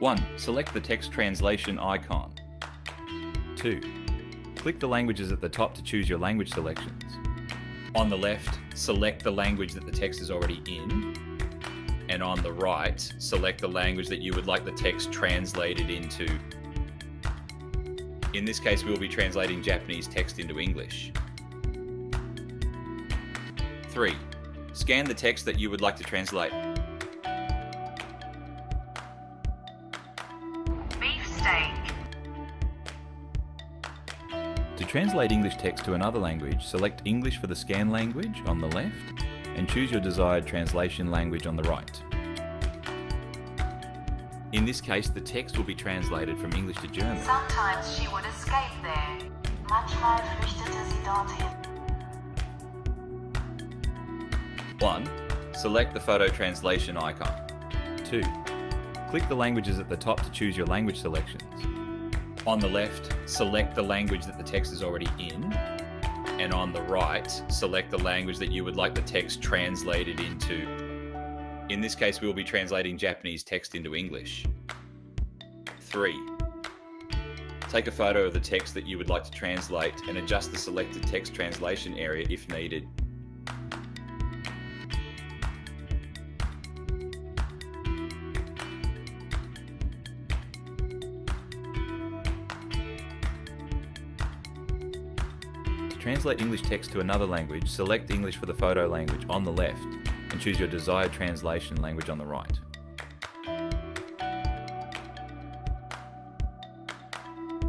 1. Select the text translation icon. 2. Click the languages at the top to choose your language selections. On the left, select the language that the text is already in. And on the right, select the language that you would like the text translated into. In this case, we'll be translating Japanese text into English. 3. Scan the text that you would like to translate. Beef steak. To translate English text to another language, select English for the scan language on the left and choose your desired translation language on the right. In this case, the text will be translated from English to German. Sometimes she would escape there. Manchmal flüchtete sie dorthin. 1. Select the photo translation icon. 2. Click the languages at the top to choose your language selections. On the left, select the language that the text is already in. And on the right, select the language that you would like the text translated into. In this case, we will be translating Japanese text into English. 3. Take a photo of the text that you would like to translate and adjust the selected text translation area if needed. To translate English text to another language, select English for the photo language on the left and choose your desired translation language on the right.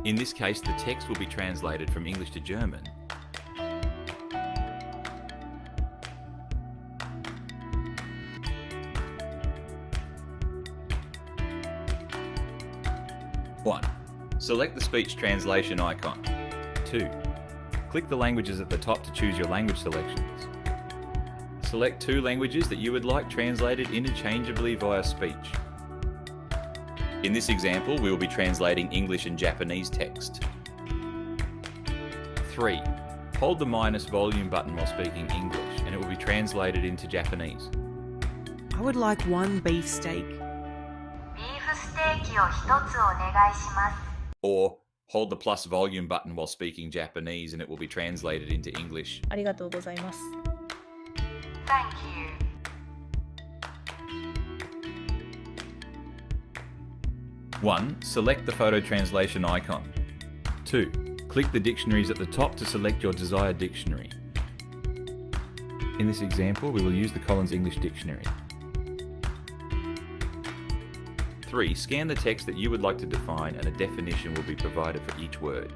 In this case, the text will be translated from English to German. One. Select the speech translation icon. 2. Click the languages at the top to choose your language selections. Select 2 languages that you would like translated interchangeably via speech. In this example, we will be translating English and Japanese text. 3. Hold the minus volume button while speaking English and it will be translated into Japanese. I would like 1 beef steak. ビーフステーキを1つお願いします。 Or hold the plus volume button while speaking Japanese and it will be translated into English. ありがとうございます。Thank you. 1. Select the photo translation icon. 2. Click the dictionaries at the top to select your desired dictionary. In this example, we will use the Collins English Dictionary. 3. Scan the text that you would like to define and a definition will be provided for each word.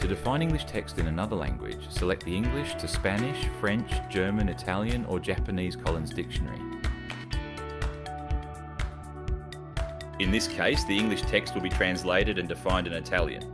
To define English text in another language, select the English to Spanish, French, German, Italian or Japanese Collins Dictionary. In this case, the English text will be translated and defined in Italian.